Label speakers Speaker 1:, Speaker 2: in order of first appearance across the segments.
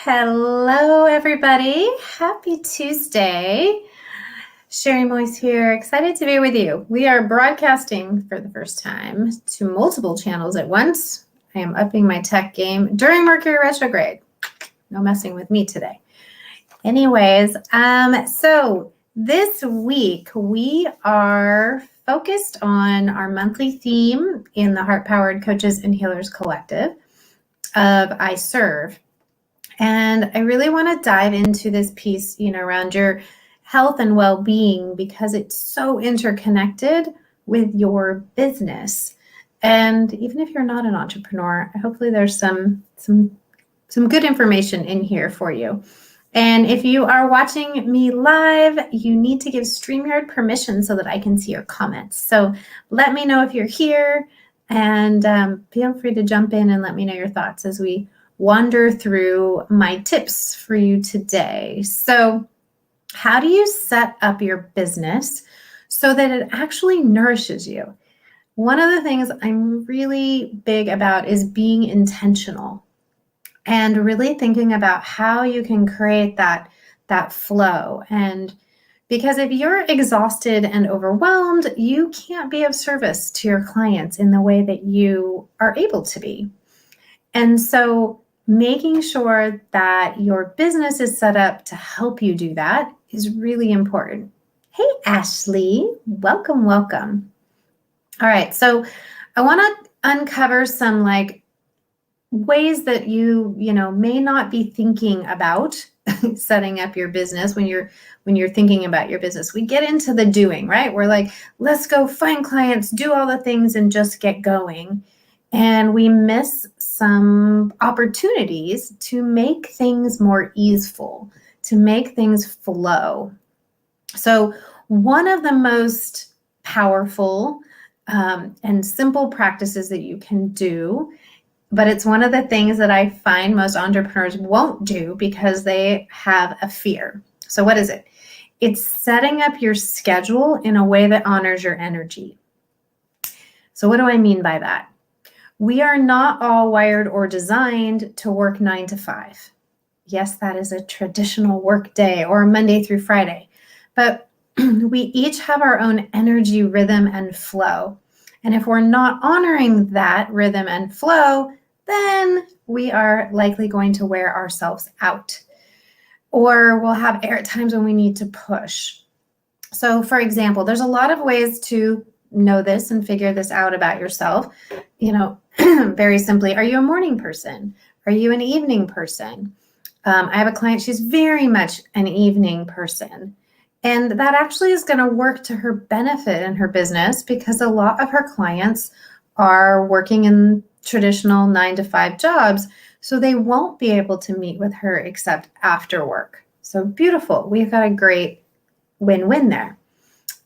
Speaker 1: Hello, everybody. Happy Tuesday. Sherry Moyes here. Excited to be with you. We are broadcasting for the first time to multiple channels at once. I am upping my tech game during Mercury retrograde. No messing with me today. Anyways, so this week we are focused on our monthly theme in the Heart Powered Coaches and Healers Collective of I Serve. And I really want to dive into this piece, around your health and well-being because it's so interconnected with your business. And even if you're not an entrepreneur, hopefully there's some good information in here for you. And if you are watching me live, you need to give StreamYard permission so that I can see your comments. So let me know if you're here, and feel free to jump in and let me know your thoughts as we wander through my tips for you today. So how do you set up your business so that it actually nourishes you? One of the things I'm really big about is being intentional and really thinking about how you can create that flow. And because if you're exhausted and overwhelmed, you can't be of service to your clients in the way that you are able to be. And so making sure that your business is set up to help you do that is really important. Hey, Ashley, welcome. All right, so I want to uncover some ways that you may not be thinking about setting up your business when you're thinking about your business. We get into the doing, right? We're like, let's go find clients, do all the things, and just get going. And we miss some opportunities to make things more easeful, to make things flow. So one of the most powerful and simple practices that you can do, but it's one of the things that I find most entrepreneurs won't do because they have a fear. So what is it? It's setting up your schedule in a way that honors your energy. So what do I mean by that? We are not all wired or designed to work 9 to 5. Yes, that is a traditional work day or Monday through Friday, but we each have our own energy, rhythm, and flow. And if we're not honoring that rhythm and flow, then we are likely going to wear ourselves out, or we'll have times when we need to push. So for example, there's a lot of ways to know this and figure this out about yourself. Very simply, are you a morning person? Are you an evening person? I have a client, she's very much an evening person. And that actually is going to work to her benefit in her business because a lot of her clients are working in traditional 9 to 5 jobs. So they won't be able to meet with her except after work. So beautiful. We've got a great win-win there.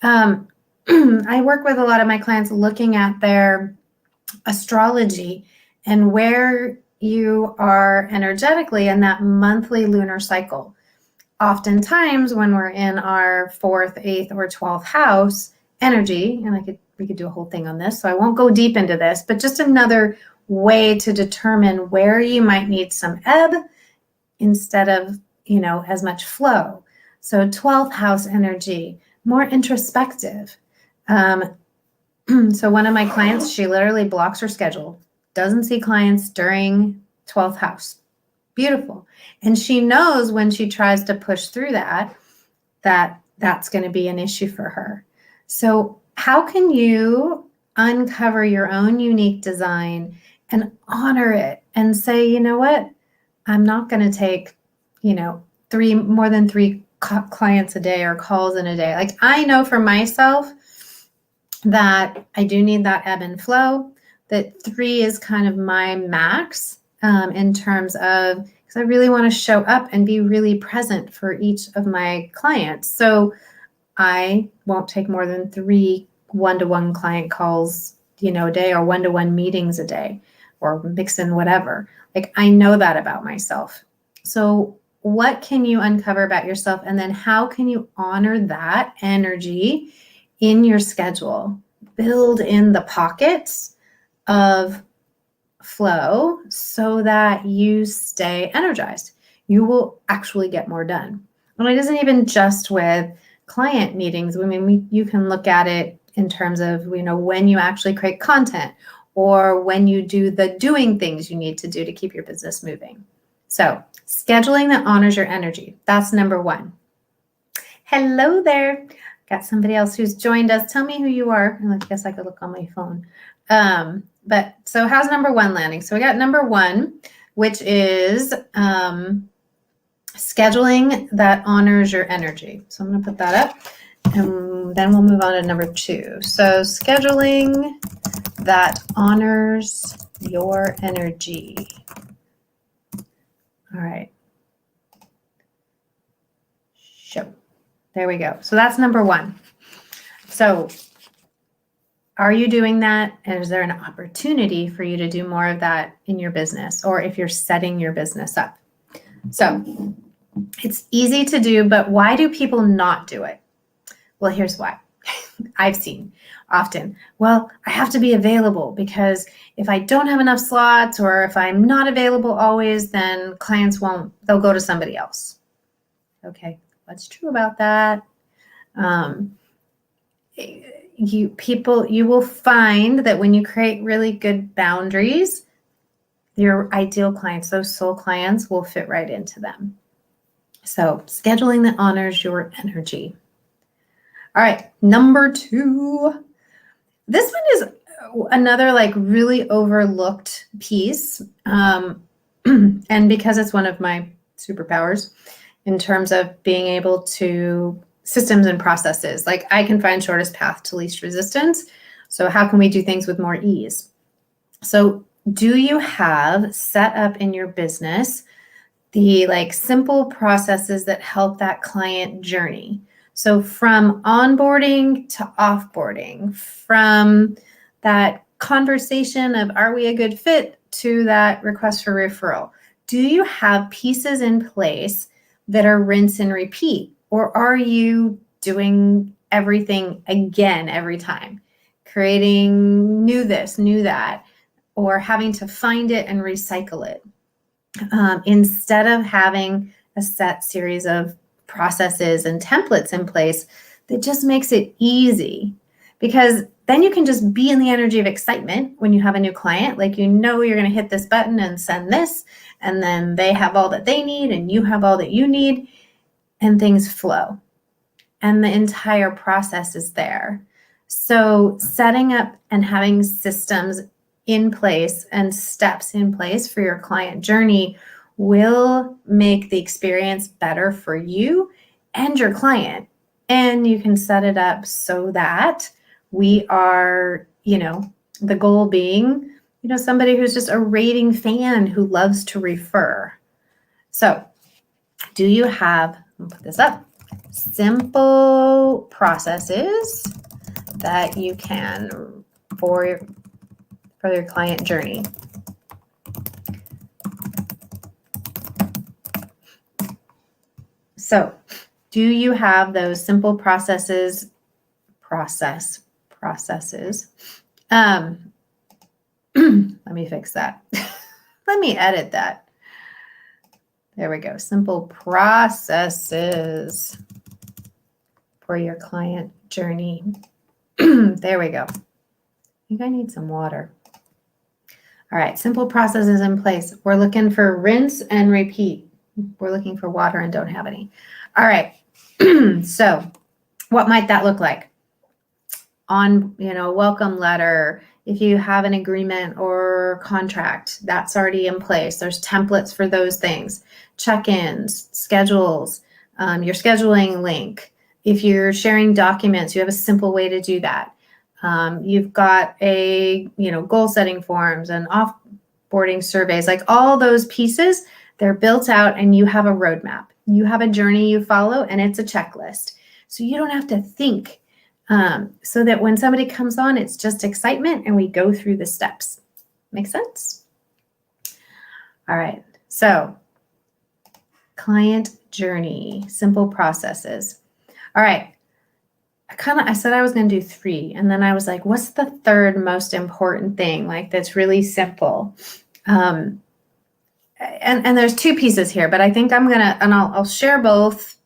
Speaker 1: I work with a lot of my clients looking at their astrology and where you are energetically in that monthly lunar cycle. Oftentimes when we're in our 4th, 8th, or 12th house energy, and we could do a whole thing on this, so I won't go deep into this, but just another way to determine where you might need some ebb instead of, as much flow. So 12th house energy, more introspective. So one of my clients, she literally blocks her schedule, doesn't see clients during 12th house. Beautiful. And she knows when she tries to push through that's going to be an issue for her. So how can you uncover your own unique design and honor it and say, you know what, I'm not going to take, more than 3 clients a day or calls in a day. Like I know for myself that I do need that ebb and flow, that 3 is kind of my max in terms of, because I really want to show up and be really present for each of my clients. So I won't take more than 3 one-to-one client calls, a day, or one-to-one meetings a day, or mix in whatever. Like I know that about myself. So what can you uncover about yourself? And then how can you honor that energy in your schedule? Build in the pockets of flow so that you stay energized. you will actually get more done. And it isn't even just with client meetings. I mean, you can look at it in terms of, when you actually create content or when you do the doing things you need to do to keep your business moving. So scheduling that honors your energy. That's number one. Hello there. Got somebody else who's joined us. Tell me who you are. I guess I could look on my phone. But so how's number one landing? So we got number one, which is scheduling that honors your energy. So I'm going to put that up, and then we'll move on to number two. So scheduling that honors your energy. All right. Show. There we go. So that's number one. So are you doing that? And is there an opportunity for you to do more of that in your business, or if you're setting your business up? So it's easy to do, but why do people not do it? Well, here's why. I've seen often, well, I have to be available because if I don't have enough slots or if I'm not available always, then clients they'll go to somebody else. Okay, what's true about that? You will find that when you create really good boundaries, your ideal clients, those soul clients, will fit right into them. So scheduling that honors your energy. All right, number two. This one is another really overlooked piece. And because it's one of my superpowers in terms of being able to systems and processes, I can find shortest path to least resistance. So how can we do things with more ease? So do you have set up in your business the simple processes that help that client journey? So from onboarding to offboarding, from that conversation of are we a good fit to that request for referral, do you have pieces in place that are rinse and repeat? Or are you doing everything again every time? Creating new this, new that, or having to find it and recycle it? Instead of having a set series of processes and templates in place, that just makes it easy, because then you can just be in the energy of excitement when you have a new client. You're going to hit this button and send this, and then they have all that they need and you have all that you need, and things flow. And the entire process is there. So setting up and having systems in place and steps in place for your client journey will make the experience better for you and your client. And you can set it up so that we are, the goal being, somebody who's just a raving fan who loves to refer. So do you have, I'll put this up, simple processes that you can for your client journey? So do you have those simple processes? Let me fix that. Let me edit that. There we go. Simple processes for your client journey. There we go. I think I need some water. All right, simple processes in place. We're looking for rinse and repeat. We're looking for water and don't have any. All right, so what might that look like? On, welcome letter, if you have an agreement or contract, that's already in place. There's templates for those things. Check-ins, schedules, your scheduling link. If you're sharing documents, you have a simple way to do that. You've got a, goal setting forms and offboarding surveys, all those pieces, they're built out and you have a roadmap. You have a journey you follow and it's a checklist. So you don't have to think, so that when somebody comes on, it's just excitement and we go through the steps. Make sense? All right. So client journey, simple processes. All right. I said I was going to do 3, and then I was like, what's the third most important thing? That's really simple. and there's two pieces here, but I think I'll share both,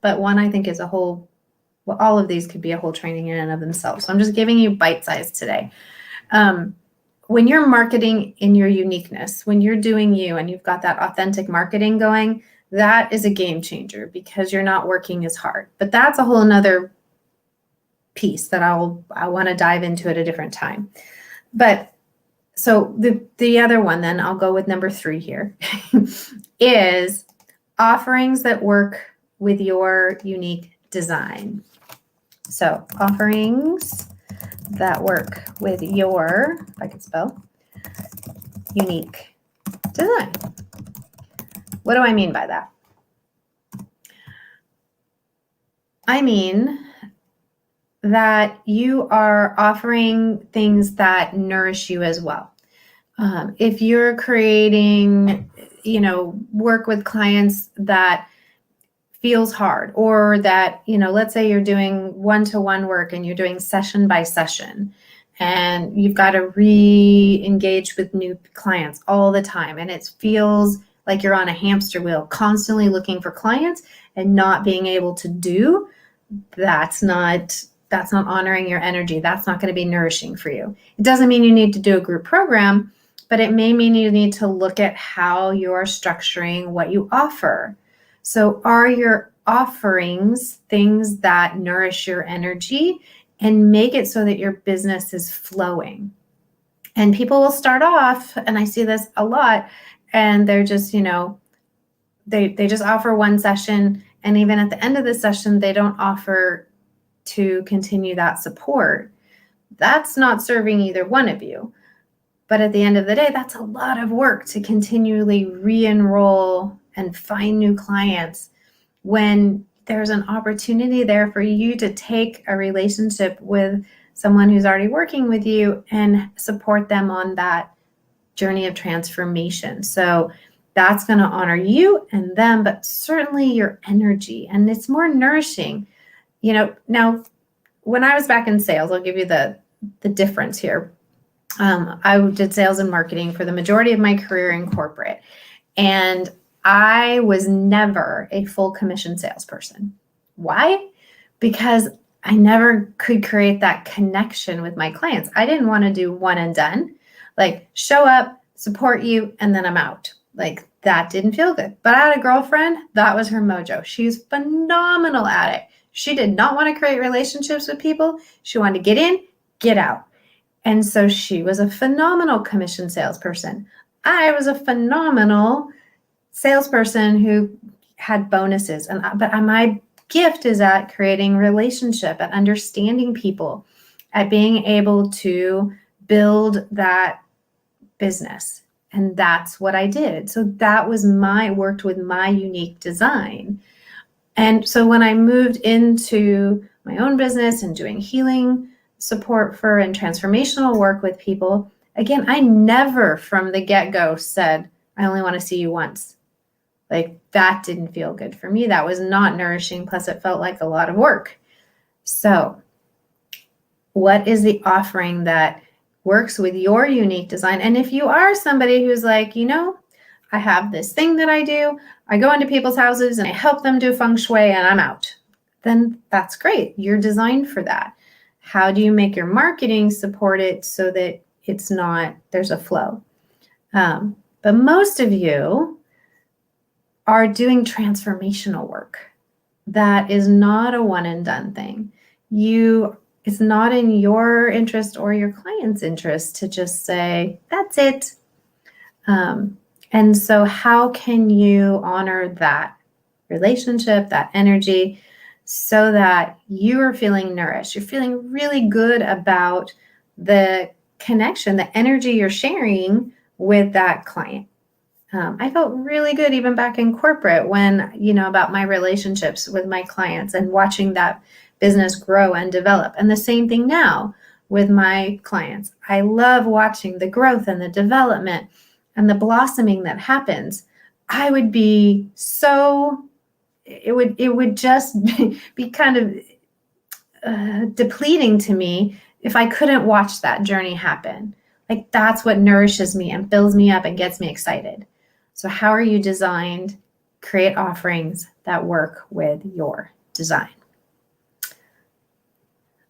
Speaker 1: but one I think is a whole, well, all of these could be a whole training in and of themselves. So I'm just giving you bite size today. When you're marketing in your uniqueness, when you're doing you and you've got that authentic marketing going, that is a game changer because you're not working as hard. But that's a whole nother piece that I want to dive into at a different time. But so the other one, then I'll go with number 3 here, is offerings that work with your unique design. So offerings that work with your, if I could spell, unique design. What do I mean by that? I mean that you are offering things that nourish you as well. If you're creating, work with clients that feels hard, or that, let's say you're doing one-to-one work and you're doing session by session and you've got to re-engage with new clients all the time. And it feels like you're on a hamster wheel, constantly looking for clients and not being able to do. That's not honoring your energy. That's not going to be nourishing for you. It doesn't mean you need to do a group program, but it may mean you need to look at how you're structuring what you offer. So are your offerings things that nourish your energy and make it so that your business is flowing? And people will start off, and I see this a lot, and they're just, they just offer one session, and even at the end of the session, they don't offer to continue that support. That's not serving either one of you. But at the end of the day, that's a lot of work to continually re-enroll and find new clients when there's an opportunity there for you to take a relationship with someone who's already working with you and support them on that journey of transformation. So that's going to honor you and them, but certainly your energy, and it's more nourishing. Now, when I was back in sales, I'll give you the difference here. I did sales and marketing for the majority of my career in corporate, and I was never a full commission salesperson. Why? Because I never could create that connection with my clients. I didn't want to do one and done, like show up, support you, and then I'm out. Like that didn't feel good. But I had a girlfriend, that was her mojo. She's phenomenal at it. She did not want to create relationships with people. She wanted to get in, get out. And so she was a phenomenal commission salesperson. I was a phenomenal salesperson who had bonuses. But my gift is at creating relationship, at understanding people, at being able to build that business. And that's what I did. So that was worked with my unique design. And so when I moved into my own business and doing healing support for and transformational work with people, again, I never from the get-go said, I only want to see you once. Like that didn't feel good for me. That was not nourishing. Plus it felt like a lot of work. So what is the offering that works with your unique design? And if you are somebody who's like, I have this thing that I do, I go into people's houses and I help them do feng shui and I'm out, then that's great. You're designed for that. How do you make your marketing support it so that there's a flow? But most of you are doing transformational work. That is not a one and done thing. It's not in your interest or your client's interest to just say, that's it. And so how can you honor that relationship, that energy, so that you are feeling nourished? You're feeling really good about the connection, the energy you're sharing with that client. I felt really good even back in corporate when, about my relationships with my clients and watching that business grow and develop. And the same thing now with my clients. I love watching the growth and the development and the blossoming that happens. I would be it would just be kind of depleting to me if I couldn't watch that journey happen. Like that's what nourishes me and fills me up and gets me excited. So how are you designed? Create offerings that work with your design.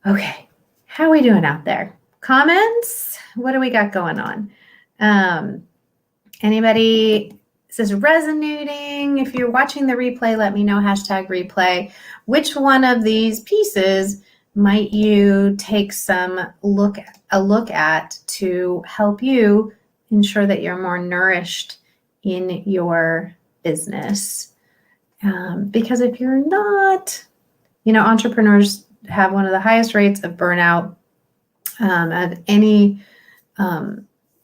Speaker 1: Okay, how are we doing out there? Comments? What do we got going on? Anybody, is this resonating? If you're watching the replay, let me know, #replay. Which one of these pieces might you take a look at to help you ensure that you're more nourished in your business? Because if you're not, entrepreneurs have one of the highest rates of burnout of any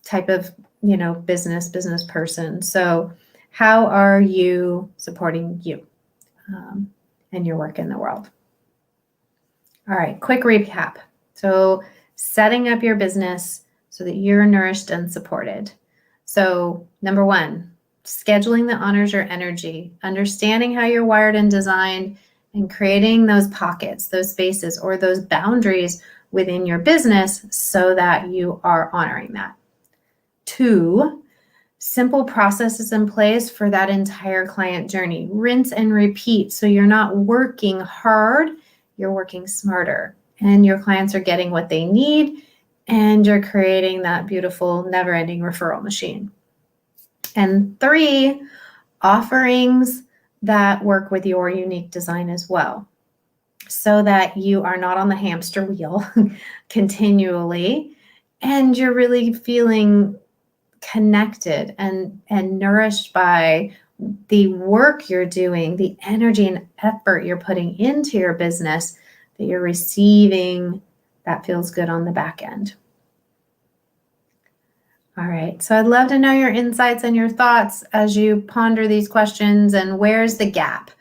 Speaker 1: type of business person. So how are you supporting you and your work in the world? All right, quick recap. So setting up your business so that you're nourished and supported. So number one, scheduling that honors your energy, understanding how you're wired and designed, and creating those pockets, those spaces, or those boundaries within your business so that you are honoring that. 2, simple processes in place for that entire client journey. Rinse and repeat. So you're not working hard, you're working smarter, and your clients are getting what they need, and you're creating that beautiful, never-ending referral machine. And 3, offerings that work with your unique design as well, so that you are not on the hamster wheel continually, and you're really feeling connected and nourished by the work you're doing, the energy and effort you're putting into your business, that you're receiving that feels good on the back end. All right, so I'd love to know your insights and your thoughts as you ponder these questions and where's the gap.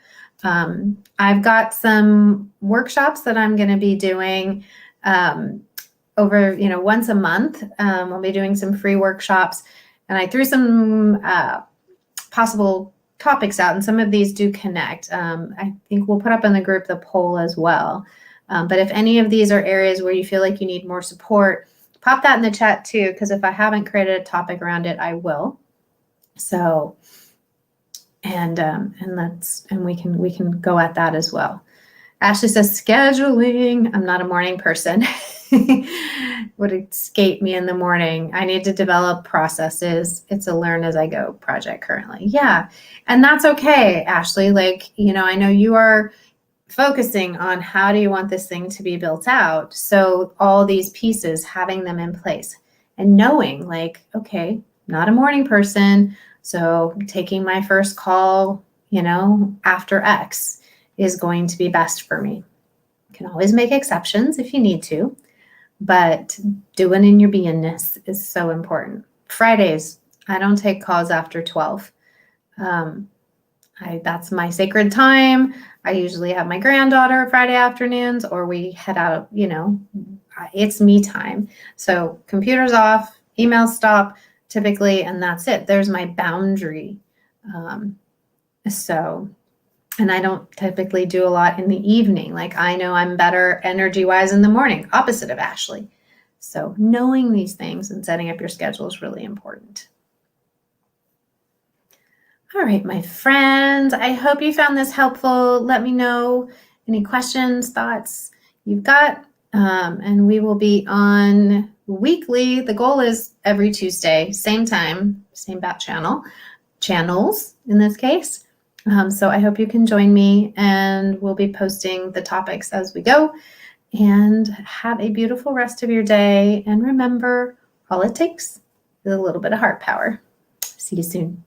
Speaker 1: I've got some workshops that I'm going to be doing over, once a month. We'll be doing some free workshops, and I threw some possible topics out, and some of these do connect. I think we'll put up in the group the poll as well. But if any of these are areas where you feel like you need more support, pop that in the chat too, because if I haven't created a topic around it, I will. So, and we can go at that as well. Ashley says scheduling. I'm not a morning person. Would escape me in the morning. I need to develop processes. It's a learn as I go project currently. Yeah. And that's okay, Ashley. I know you are focusing on how do you want this thing to be built out. So all these pieces, having them in place and knowing okay, not a morning person. So taking my first call, after X is going to be best for me. You can always make exceptions if you need to, but doing in your beingness is so important. Fridays, I don't take calls after 12. That's my sacred time. I usually have my granddaughter Friday afternoons, or we head out, it's me time. So computers off, emails stop typically, and that's it. There's my boundary. And I don't typically do a lot in the evening. I know I'm better energy-wise in the morning, opposite of Ashley. So knowing these things and setting up your schedule is really important. All right, my friends, I hope you found this helpful. Let me know any questions, thoughts you've got, and we will be on weekly. The goal is every Tuesday, same time, same bat channels in this case. So I hope you can join me, and we'll be posting the topics as we go. And have a beautiful rest of your day. And remember, all it takes is a little bit of heart power. See you soon.